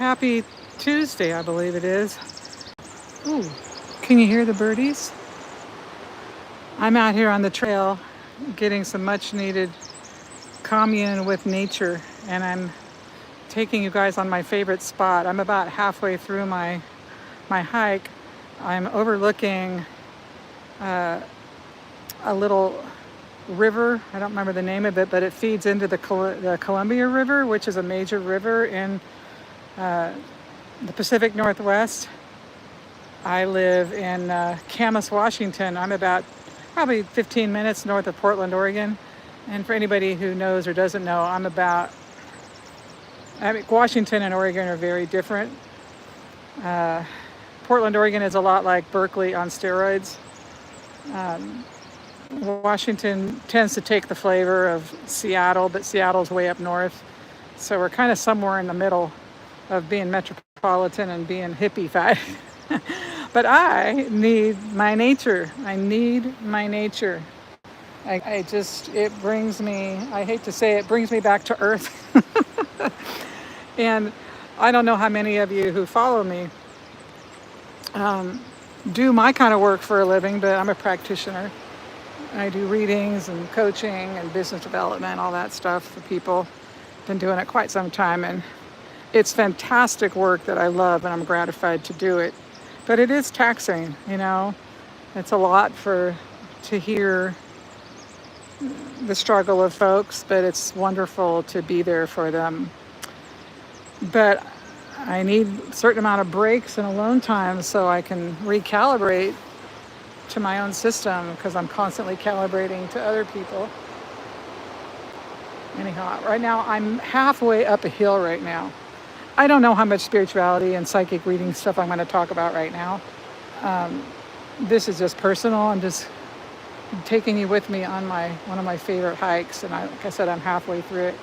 Happy Tuesday, I believe it is. Ooh, can you hear the birdies? I'm out here on the trail getting some much needed commune with nature, and I'm taking you guys on my favorite spot. I'm about halfway through my hike. I'm overlooking a little river. I don't remember the name of it, but it feeds into the Columbia River, which is a major river in the Pacific Northwest. I live in Camas, Washington. I'm about probably 15 minutes north of Portland, Oregon. And for anybody who knows or doesn't know, Washington and Oregon are very different. Portland, Oregon is a lot like Berkeley on steroids. Washington tends to take the flavor of Seattle, but Seattle's way up north. So we're kind of somewhere in the middle of being metropolitan and being hippie fat. But I need my nature. I need my nature. It brings me, I hate to say it, brings me back to earth. And I don't know how many of you who follow me do my kind of work for a living, but I'm a practitioner. I do readings and coaching and business development, all that stuff for people. Been doing it quite some time, and it's fantastic work that I love, and I'm gratified to do it. But it is taxing, you know. It's a lot to hear the struggle of folks, but it's wonderful to be there for them. But I need a certain amount of breaks and alone time so I can recalibrate to my own system, because I'm constantly calibrating to other people. Anyhow, right now I'm halfway up a hill right now. I don't know how much spirituality and psychic reading stuff I'm going to talk about right now. This is just personal. I'm just taking you with me on one of my favorite hikes, and like I said, I'm halfway through it.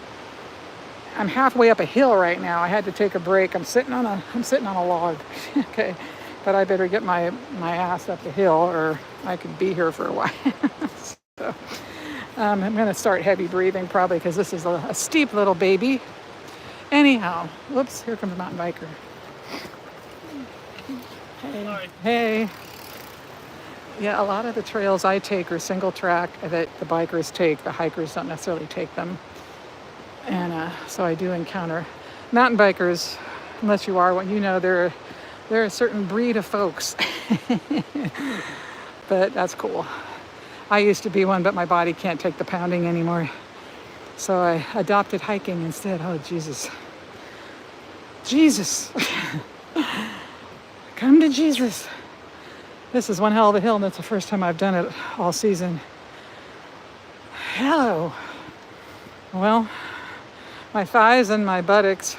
I'm halfway up a hill right now. I had to take a break. I'm sitting on a log. Okay, but I better get my ass up the hill, or I could be here for a while. So I'm going to start heavy breathing probably, because this is a steep little baby. Anyhow, whoops, here comes a mountain biker. Hey. Sorry. Hey. Yeah, a lot of the trails I take are single track that the bikers take. The hikers don't necessarily take them. And so I do encounter mountain bikers, unless you are one. You know, they're a certain breed of folks. But that's cool. I used to be one, but my body can't take the pounding anymore. So I adopted hiking instead. Oh, Jesus. Jesus. Come to Jesus. This is one hell of a hill, and that's the first time I've done it all season. Hello. Well, my thighs and my buttocks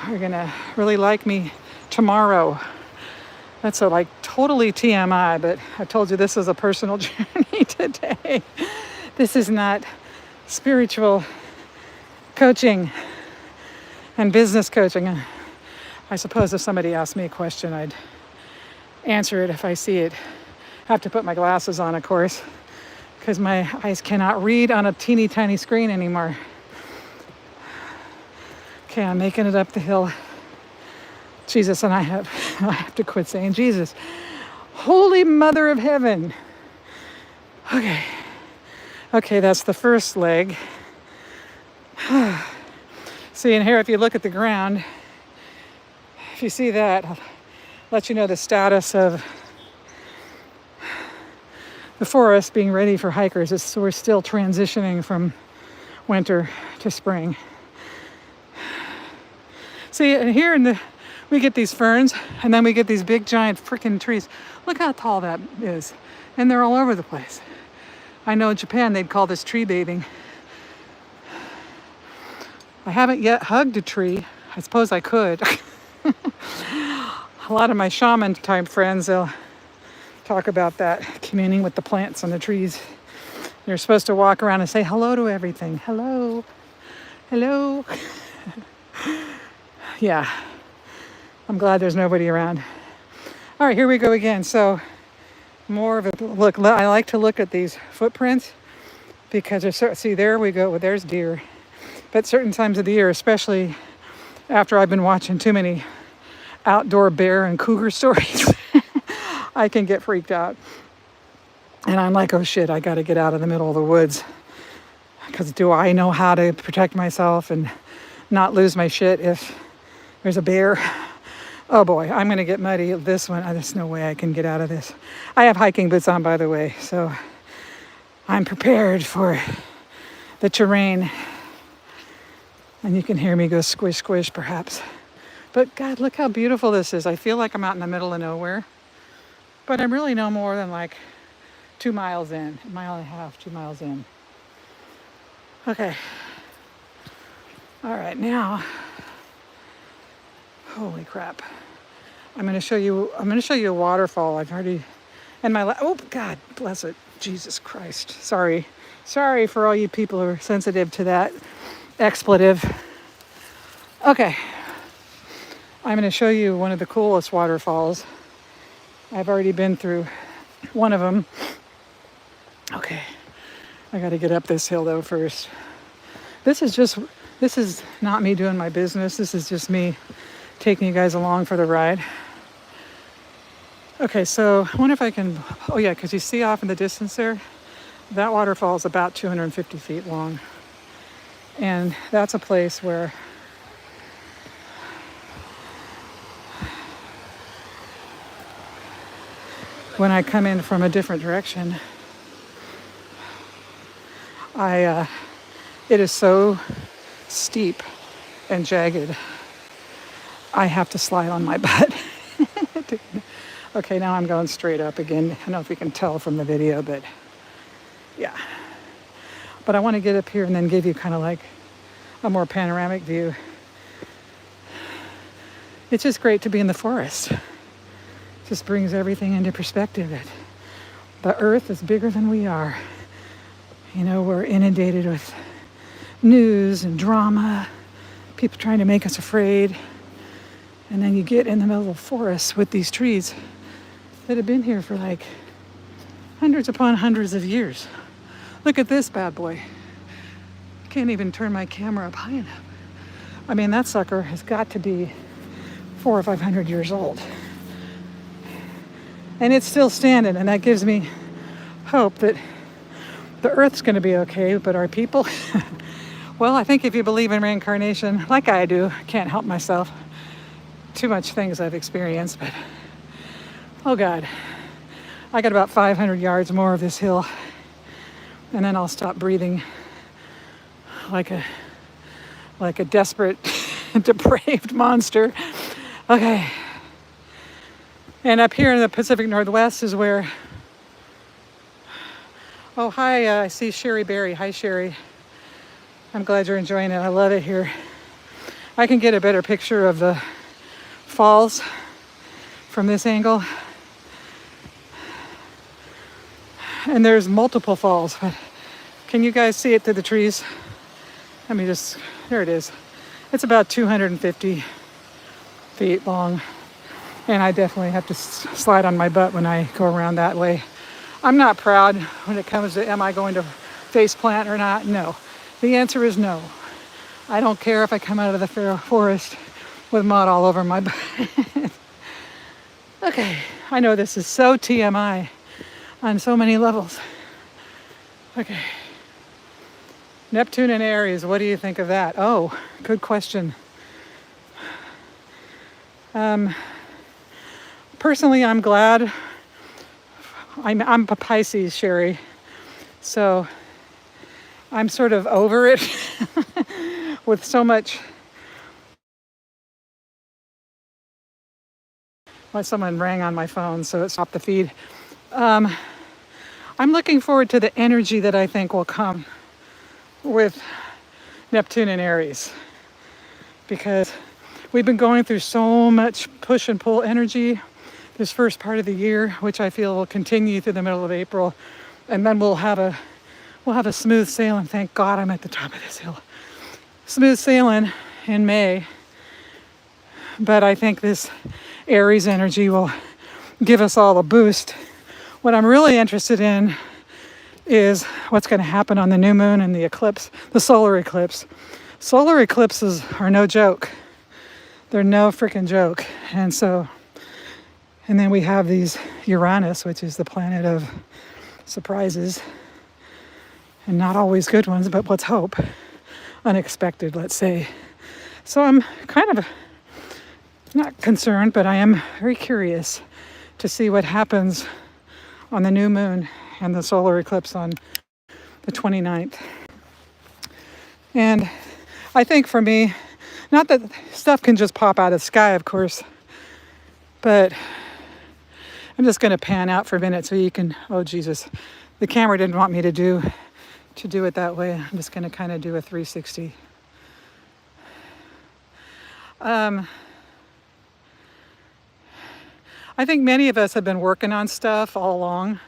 are going to really like me tomorrow. That's totally TMI, but I told you this is a personal journey today. This is not spiritual coaching and business coaching. I suppose if somebody asked me a question, I'd answer it if I see it. I have to put my glasses on, of course, because my eyes cannot read on a teeny tiny screen anymore. Okay, I'm making it up the hill. Jesus, and I have to quit saying Jesus. Holy Mother of Heaven. Okay, that's the first leg. See, and here, if you look at the ground, if you see that, I'll let you know the status of the forest being ready for hikers. So we're still transitioning from winter to spring. See, and here we get these ferns, and then we get these big giant freaking trees. Look how tall that is. And they're all over the place. I know in Japan they'd call this tree bathing. I haven't yet hugged a tree. I suppose I could. A lot of my shaman type friends, they'll talk about that, communing with the plants and the trees. You're supposed to walk around and say hello to everything. Hello. Hello. Yeah. I'm glad there's nobody around. All right, here we go again. So more of a look. I like to look at these footprints because see, there we go. Well, there's deer. But certain times of the year, especially After I've been watching too many outdoor bear and cougar stories, I can get freaked out. And I'm like, oh shit, I got to get out of the middle of the woods. Because do I know how to protect myself and not lose my shit if there's a bear? Oh boy, I'm going to get muddy. This one, there's no way I can get out of this. I have hiking boots on, by the way, so I'm prepared for the terrain. And you can hear me go squish, squish, perhaps. But God, look how beautiful this is. I feel like I'm out in the middle of nowhere. But I'm really no more than like 2 miles in, a mile and a half, 2 miles in. Okay. All right, now, holy crap. I'm going to show you a waterfall. I've already, oh God, bless it. Jesus Christ. Sorry for all you people who are sensitive to that expletive. Okay. I'm going to show you one of the coolest waterfalls. I've already been through one of them. Okay. I got to get up this hill though first. This is not me doing my business. This is just me taking you guys along for the ride. Okay, so I wonder if I can, oh yeah, because you see off in the distance there, that waterfall is about 250 feet long. And that's a place where when I come in from a different direction, it is so steep and jagged, I have to slide on my butt. Okay, now I'm going straight up again. I don't know if you can tell from the video, but yeah. But I want to get up here and then give you kind of like a more panoramic view. It's just great to be in the forest. It just brings everything into perspective. The earth is bigger than we are. You know, we're inundated with news and drama, people trying to make us afraid. And then you get in the middle of the forest with these trees that have been here for like hundreds upon hundreds of years. Look at this bad boy. I can't even turn my camera up high enough. I mean, that sucker has got to be 400 or 500 years old. And it's still standing, and that gives me hope that the earth's going to be okay, but our people, well, I think if you believe in reincarnation, like I do, I can't help myself. Too much things I've experienced, but oh God, I got about 500 yards more of this hill, and then I'll stop breathing like a desperate, depraved monster. Okay. And up here in the Pacific Northwest is where, oh hi, I see Sherry Berry. Hi Sherry. I'm glad you're enjoying it. I love it here. I can get a better picture of the falls from this angle. And there's multiple falls, but can you guys see it through the trees? Let me just, there it is. It's about 250 feet long. And I definitely have to slide on my butt when I go around that way. I'm not proud when it comes to am I going to face plant or not? No. The answer is no. I don't care if I come out of the forest with mud all over my butt. Okay, I know this is so TMI on so many levels. Okay. Neptune and Aries, what do you think of that? Oh, good question. Personally, I'm glad. I'm a Pisces, Sherry. So I'm sort of over it with so much. Well, someone rang on my phone, so it stopped the feed. I'm looking forward to the energy that I think will come with Neptune and Aries, because we've been going through so much push and pull energy this first part of the year, which I feel will continue through the middle of April, and then we'll have a smooth sailing. Thank God I'm at the top of this hill. Smooth sailing in May, but I think this Aries energy will give us all a boost. What I'm really interested in is what's going to happen on the new moon and the eclipse, the solar eclipse. Solar eclipses are no joke. They're no freaking joke. And so, and then we have these Uranus, which is the planet of surprises, and not always good ones, but let's hope unexpected, let's say. So I'm kind of not concerned, but I am very curious to see what happens on the new moon and the solar eclipse on the 29th. And I think for me, not that stuff can just pop out of the sky, of course, but I'm just going to pan out for a minute so you can, oh Jesus, the camera didn't want me to do it that way. I'm just going to kind of do a 360. I think many of us have been working on stuff all along,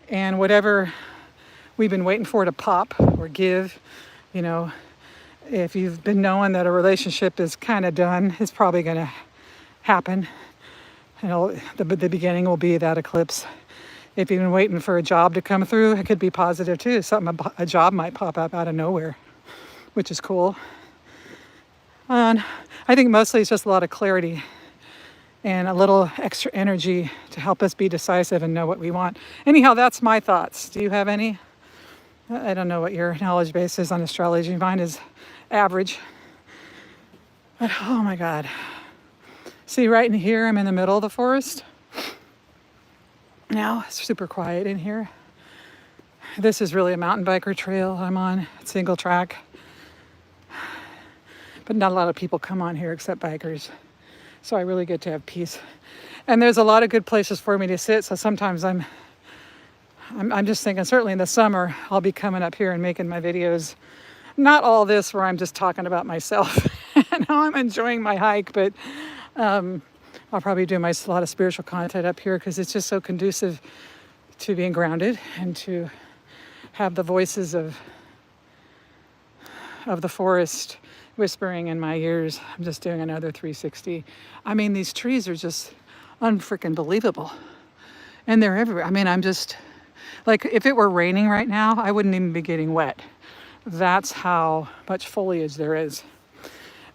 and whatever we've been waiting for to pop or give, you know, if you've been knowing that a relationship is kind of done, it's probably going to happen. You know, the beginning will be that eclipse. If you've been waiting for a job to come through, it could be positive too. A job might pop up out of nowhere, which is cool. And I think mostly it's just a lot of clarity and a little extra energy to help us be decisive and know what we want. Anyhow, that's my thoughts. Do you have any? I don't know what your knowledge base is on astrology. Mine is average. But oh my God. See, right in here, I'm in the middle of the forest. Now it's super quiet in here. This is really a mountain biker trail I'm on, single track. But not a lot of people come on here except bikers. So I really get to have peace. And there's a lot of good places for me to sit. So sometimes I'm just thinking, certainly in the summer, I'll be coming up here and making my videos. Not all this where I'm just talking about myself and how I'm enjoying my hike, but I'll probably do a lot of spiritual content up here because it's just so conducive to being grounded and to have the voices of the forest whispering in my ears. I'm just doing another 360. I mean, these trees are just unfreaking believable. And they're everywhere. I mean, I'm just, like, if it were raining right now, I wouldn't even be getting wet. That's how much foliage there is.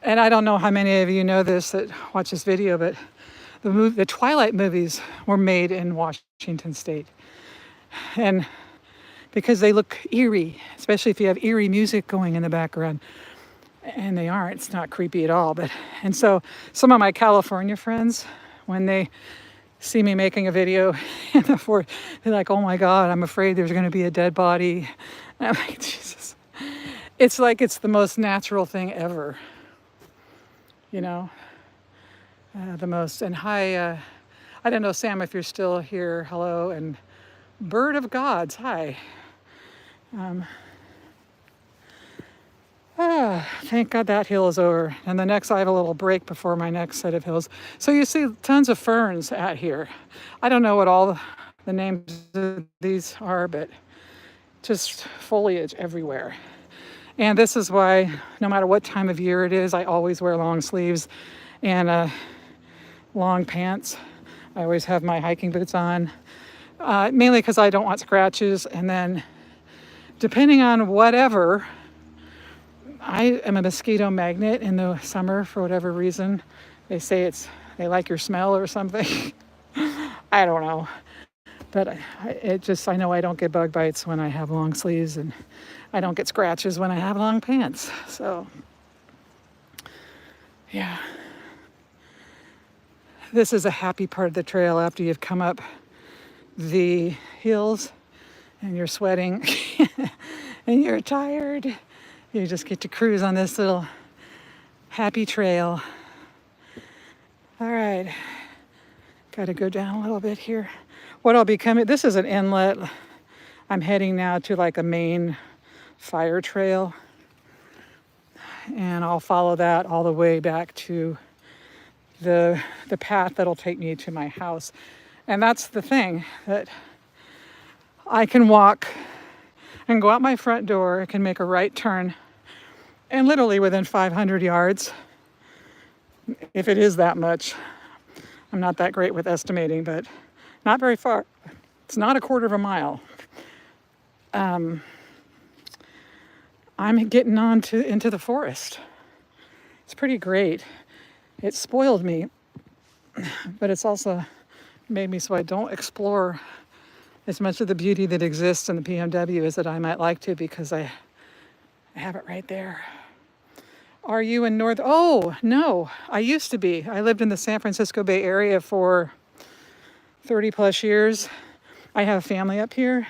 And I don't know how many of you know this that watch this video, but the Twilight movies were made in Washington State. And because they look eerie, especially if you have eerie music going in the background. And they aren't, it's not creepy at all. And so some of my California friends, when they see me making a video in the forest, they're like, oh my God, I'm afraid there's going to be a dead body. And I'm like, Jesus. It's like it's the most natural thing ever. You know, the most. And hi, I don't know, Sam, if you're still here, hello. And Bird of Gods, hi. Thank God that hill is over. And the next, I have a little break before my next set of hills. So you see tons of ferns out here. I don't know what all the names of these are, but just foliage everywhere. And this is why, no matter what time of year it is, I always wear long sleeves and long pants. I always have my hiking boots on, mainly because I don't want scratches. And then depending on whatever, I am a mosquito magnet in the summer for whatever reason. They say they like your smell or something. I don't know. But I know I don't get bug bites when I have long sleeves, and I don't get scratches when I have long pants. So, yeah. This is a happy part of the trail after you've come up the hills and you're sweating and you're tired. You just get to cruise on this little happy trail. All right. Got to go down a little bit here. What I'll be coming, this is an inlet. I'm heading now to like a main fire trail. And I'll follow that all the way back to the path that'll take me to my house. And that's the thing, that I can walk and go out my front door. I can make a right turn. And literally within 500 yards, if it is that much, I'm not that great with estimating, but not very far. It's not a quarter of a mile. I'm getting into the forest. It's pretty great. It spoiled me, but it's also made me so I don't explore as much of the beauty that exists in the PMW as that I might like to, because I have it right there. Are you in North? Oh, no, I used to be. I lived in the San Francisco Bay Area for 30 plus years. I have family up here.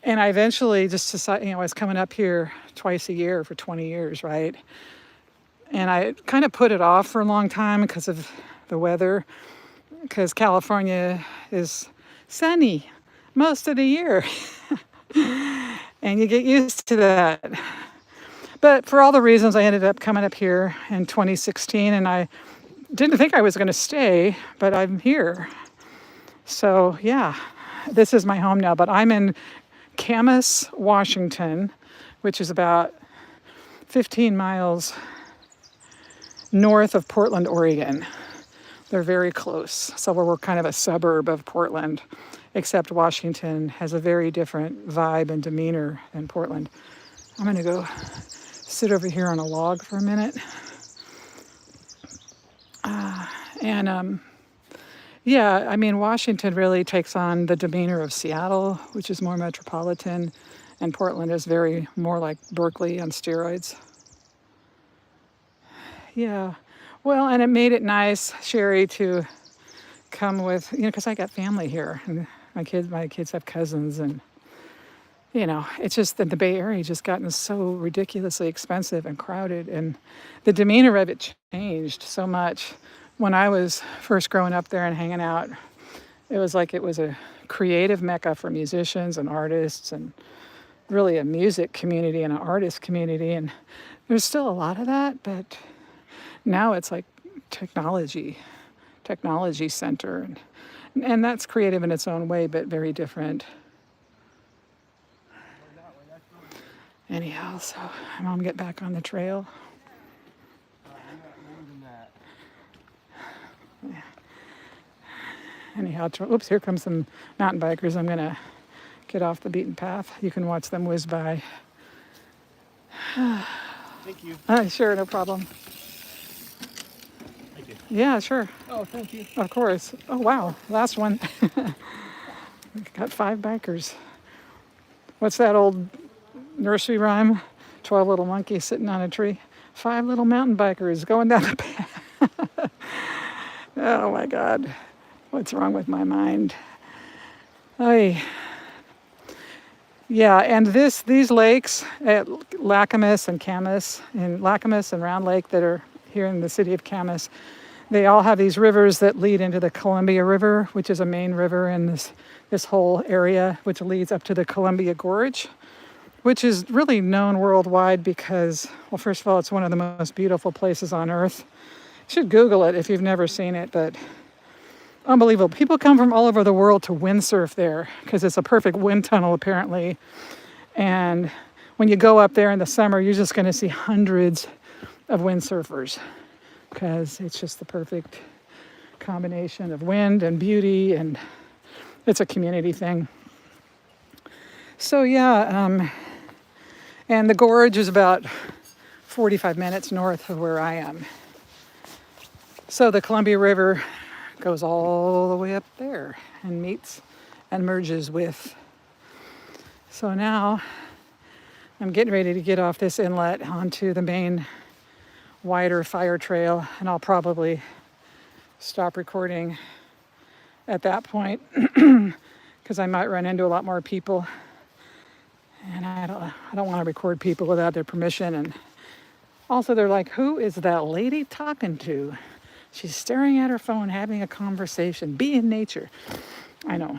And I eventually just decided, I was coming up here twice a year for 20 years, right? And I kind of put it off for a long time because of the weather, because California is sunny most of the year. And you get used to that. But for all the reasons, I ended up coming up here in 2016, and I didn't think I was going to stay, but I'm here. So yeah, this is my home now, but I'm in Camas, Washington, which is about 15 miles north of Portland, Oregon. They're very close. So we're kind of a suburb of Portland, except Washington has a very different vibe and demeanor than Portland. I'm going to go sit over here on a log for a minute. Yeah, I mean, Washington really takes on the demeanor of Seattle, which is more metropolitan, and Portland is very more like Berkeley on steroids. Yeah, well, and it made it nice, Sherry, to come with, because I got family here, and my kids have cousins, and it's just that the Bay Area just gotten so ridiculously expensive and crowded, and the demeanor of it changed so much. When I was first growing up there and hanging out, it was like it was a creative mecca for musicians and artists, and really a music community and an artist community. And there's still a lot of that, but now it's like technology center. And that's creative in its own way, but very different. Anyhow, so I'm gonna get back on the trail. Anyhow, oops, here comes some mountain bikers. I'm gonna get off the beaten path. You can watch them whiz by. Thank you. Sure, no problem. Thank you. Yeah, sure. Oh, thank you. Of course. Oh, wow, last one. Got 5 bikers. What's that old nursery rhyme? 12 little monkeys sitting on a tree. 5 little mountain bikers going down the path. Oh my God. What's wrong with my mind? Oy. Yeah, and these lakes at Lacamas and Camas, and Lacamas and Round Lake that are here in the city of Camas, they all have these rivers that lead into the Columbia River, which is a main river in this whole area, which leads up to the Columbia Gorge, which is really known worldwide because, well, first of all, it's one of the most beautiful places on earth. You should Google it if you've never seen it, but unbelievable. People come from all over the world to windsurf there because it's a perfect wind tunnel, apparently. And when you go up there in the summer, you're just going to see hundreds of windsurfers because it's just the perfect combination of wind and beauty, and it's a community thing. So yeah, and the gorge is about 45 minutes north of where I am. So the Columbia River goes all the way up there and meets and merges with. So now I'm getting ready to get off this inlet onto the main wider fire trail, and I'll probably stop recording at that point because I might run into a lot more people, and I don't want to record people without their permission. And also they're like, who is that lady talking to? She's staring at her phone, having a conversation. Be in nature. I know.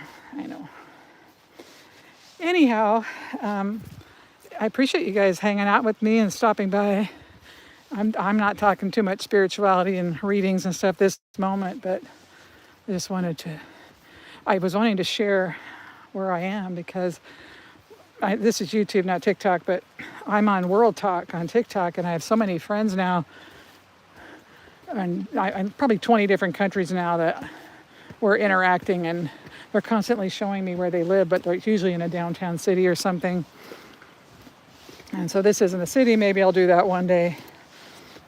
Anyhow, I appreciate you guys hanging out with me and stopping by. I'm not talking too much spirituality and readings and stuff this moment, but I just I was wanting to share where I am because this is YouTube, not TikTok, but I'm on World Talk on TikTok, and I have so many friends now. And I'm probably 20 different countries now that we're interacting, and they're constantly showing me where they live, but they're usually in a downtown city or something. And so this isn't a city. Maybe I'll do that one day.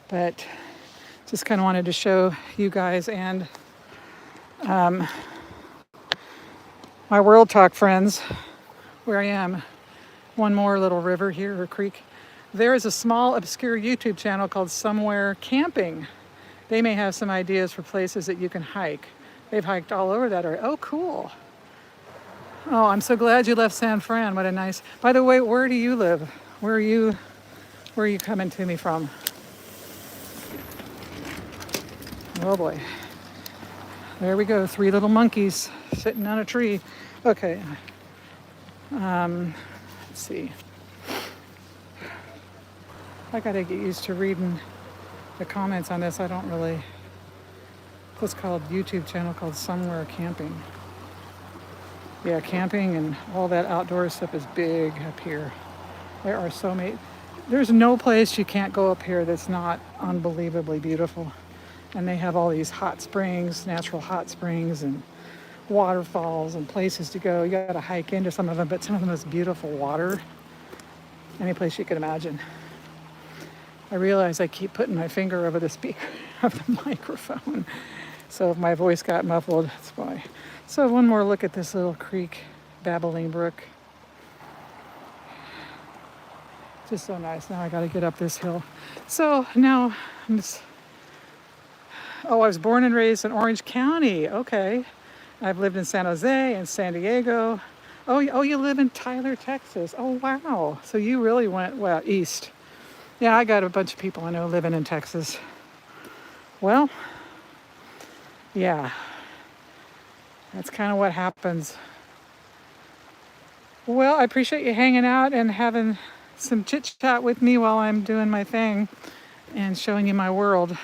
But just kind of wanted to show you guys and my World Talk friends where I am. One more little river here, or creek. There is a small, obscure YouTube channel called Somewhere Camping. They may have some ideas for places that you can hike. They've hiked all over that area. Oh, cool. Oh, I'm so glad you left San Fran. What a nice. By the way, where do you live? Where are you coming to me from? Oh boy. There we go. 3 little monkeys sitting on a tree. Okay. Let's see. I gotta get used to reading the comments on this. I don't really. What's called YouTube channel called Somewhere Camping. Yeah, camping and all that outdoor stuff is big up here. There are so many. There's no place you can't go up here that's not unbelievably beautiful. And they have all these hot springs, natural hot springs, and waterfalls and places to go. You gotta hike into some of them, but some of the most beautiful water. Any place you could imagine. I realize I keep putting my finger over the speaker of the microphone. So if my voice got muffled, that's why. So one more look at this little creek, babbling brook. Just so nice. Now I gotta get up this hill. So now I'm just, I was born and raised in Orange County. Okay. I've lived in San Jose and San Diego. Oh, you live in Tyler, Texas. Oh, wow. So you really went, well, east. Yeah, I got a bunch of people I know living in Texas. Well, yeah, that's kind of what happens. Well, I appreciate you hanging out and having some chit chat with me while I'm doing my thing and showing you my world.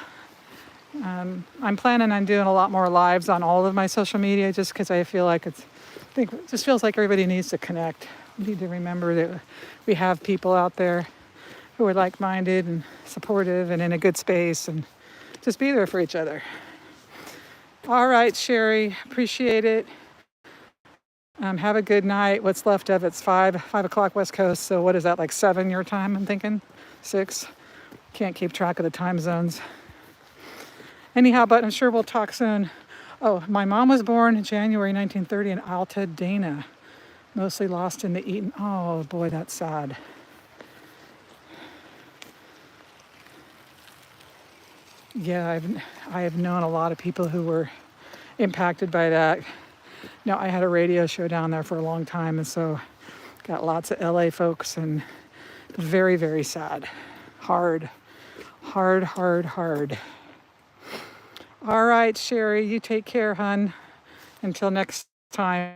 I'm planning on doing a lot more lives on all of my social media just because I feel like it just feels like everybody needs to connect. We need to remember that we have people out there who are like-minded and supportive and in a good space, and just be there for each other. All right, Sherry, appreciate it. Have a good night. What's left of it's 5 o'clock West Coast. So what is that, like 7 your time, I'm thinking? 6? Can't keep track of the time zones. Anyhow, but I'm sure we'll talk soon. Oh, my mom was born in January 1930 in Altadena. Mostly lost in the Eaton. Oh boy, that's sad. Yeah, I have known a lot of people who were impacted by that. Now, I had a radio show down there for a long time, and so got lots of LA folks, and very, very sad. Hard. All right, Sherry, you take care, hun. Until next time.